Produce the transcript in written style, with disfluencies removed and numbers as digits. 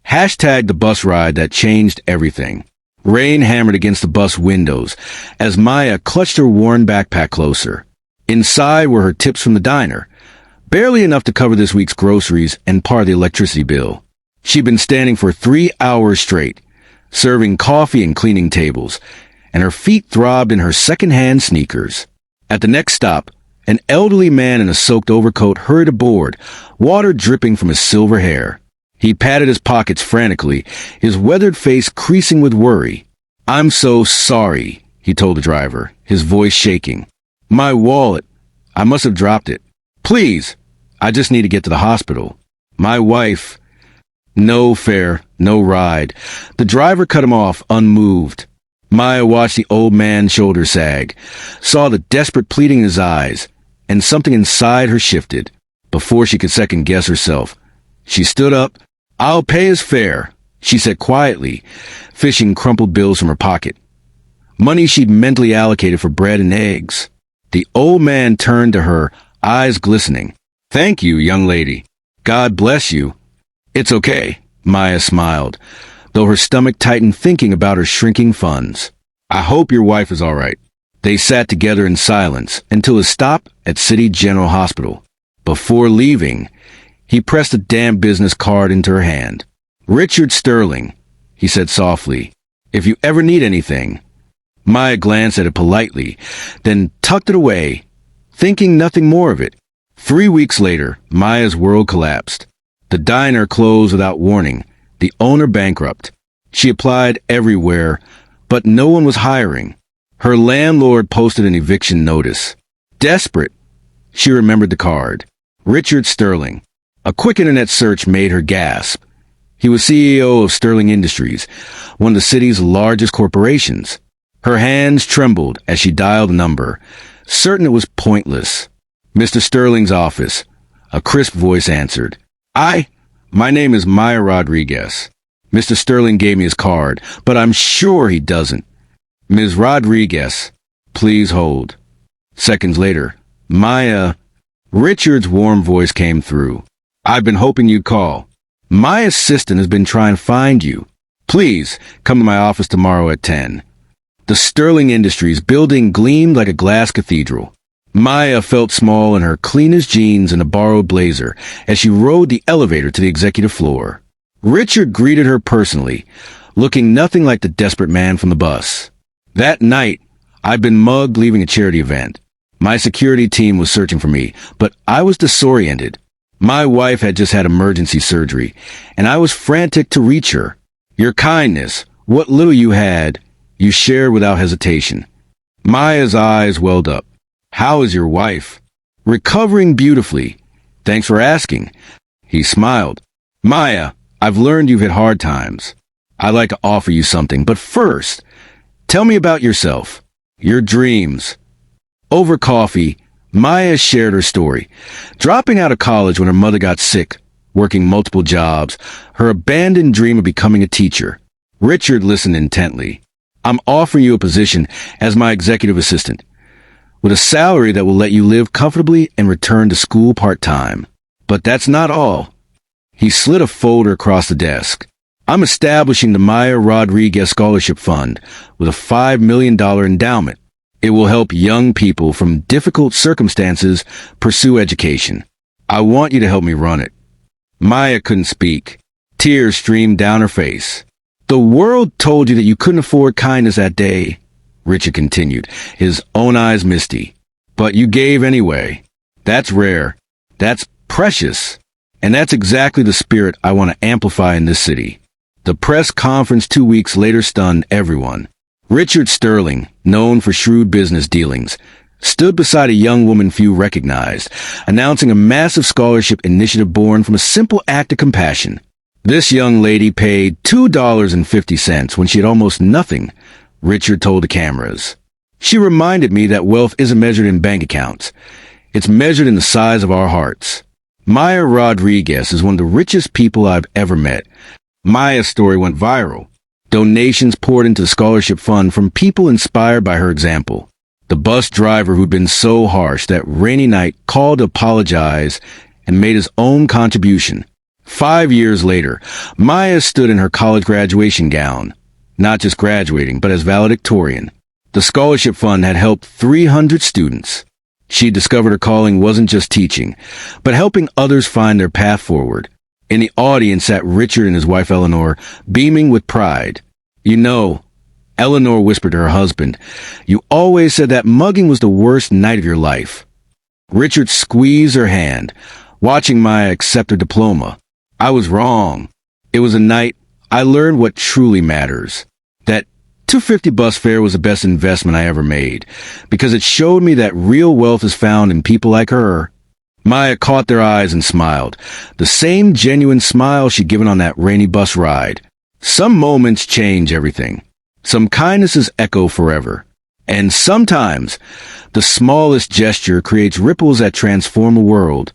Hashtag the bus ride that changed everything. Rain hammered against the bus windows as Maya clutched her worn backpack closer. Inside were her tips from the diner, barely enough to cover this week's groceries and part of the electricity bill. She'd been standing for 3 hours straight, serving coffee and cleaning tables, and her feet throbbed in her second-hand sneakers. At the next stop, an elderly man in a soaked overcoat hurried aboard, water dripping from his silver hair. He patted his pockets frantically, his weathered face creasing with worry. "I'm so sorry," he told the driver, his voice shaking. "My wallet. I must have dropped it. Please, I just need to get to the hospital. My wife." No fare, no ride. The driver cut him off, unmoved. Maya watched the old man's shoulders sag, saw the desperate pleading in his eyes, and something inside her shifted. Before she could second-guess herself, she stood up. "I'll pay his fare," she said quietly, fishing crumpled bills from her pocket. Money she'd mentally allocated for bread and eggs. The old man turned to her, eyes glistening. "Thank you, young lady. God bless you." "It's okay," Maya smiled, though her stomach tightened thinking about her shrinking funds. "I hope your wife is all right." They sat together in silence until a stop at City General Hospital. Before leaving, he pressed a damp business card into her hand. "Richard Sterling," he said softly, "if you ever need anything." Maya glanced at it politely, then tucked it away, thinking nothing more of it. 3 weeks later, Maya's world collapsed. The diner closed without warning, the owner bankrupt. She applied everywhere, but no one was hiring. Her landlord posted an eviction notice. Desperate, she remembered the card. Richard Sterling. A quick internet search made her gasp. He was CEO of Sterling Industries, one of the city's largest corporations. Her hands trembled as she dialed the number, certain it was pointless. "Mr. Sterling's office," a crisp voice answered. My name is Maya Rodriguez. Mr. Sterling gave me his card, but I'm sure he doesn't. Ms. Rodriguez, please hold." Seconds later, Maya. Richard's warm voice came through. "I've been hoping you'd call. My assistant has been trying to find you. Please, come to my office tomorrow at 10. The Sterling Industries building gleamed like a glass cathedral. Maya felt small in her cleanest jeans and a borrowed blazer as she rode the elevator to the executive floor. Richard greeted her personally, looking nothing like the desperate man from the bus. "That night, I'd been mugged leaving a charity event. My security team was searching for me, but I was disoriented. My wife had just had emergency surgery, and I was frantic to reach her. Your kindness, what little you had, you shared without hesitation." Maya's eyes welled up. "How is your wife?" "Recovering beautifully. Thanks for asking." He smiled. "Maya, I've learned you've had hard times. I'd like to offer you something, but first, tell me about yourself, your dreams." Over coffee, Maya shared her story. Dropping out of college when her mother got sick, working multiple jobs, her abandoned dream of becoming a teacher. Richard listened intently. "I'm offering you a position as my executive assistant, with a salary that will let you live comfortably and return to school part-time. But that's not all." He slid a folder across the desk. "I'm establishing the Maya Rodriguez Scholarship Fund with a $5 million endowment. It will help young people from difficult circumstances pursue education. I want you to help me run it." Maya couldn't speak. Tears streamed down her face. "The world told you that you couldn't afford kindness that day," Richard continued, his own eyes misty. "But you gave anyway. That's rare. That's precious. And that's exactly the spirit I want to amplify in this city." The press conference 2 weeks later stunned everyone. Richard Sterling, known for shrewd business dealings, stood beside a young woman few recognized, announcing a massive scholarship initiative born from a simple act of compassion. "This young lady paid $2.50 when she had almost nothing," Richard told the cameras. "She reminded me that wealth isn't measured in bank accounts. It's measured in the size of our hearts." Maya Rodriguez is one of the richest people I've ever met. Maya's story went viral. Donations poured into the scholarship fund from people inspired by her example. The bus driver who'd been so harsh that rainy night called to apologize and made his own contribution. 5 years later, Maya stood in her college graduation gown, not just graduating, but as valedictorian. The scholarship fund had helped 300 students. She discovered her calling wasn't just teaching, but helping others find their path forward. In the audience sat Richard and his wife Eleanor, beaming with pride. "You know," Eleanor whispered to her husband, "you always said that mugging was the worst night of your life." Richard squeezed her hand, watching Maya accept her diploma. "I was wrong. It was a night I learned what truly matters. That $250 bus fare was the best investment I ever made, because it showed me that real wealth is found in people like her." Maya caught their eyes and smiled, the same genuine smile she'd given on that rainy bus ride. Some moments change everything. Some kindnesses echo forever. And sometimes, the smallest gesture creates ripples that transform a world.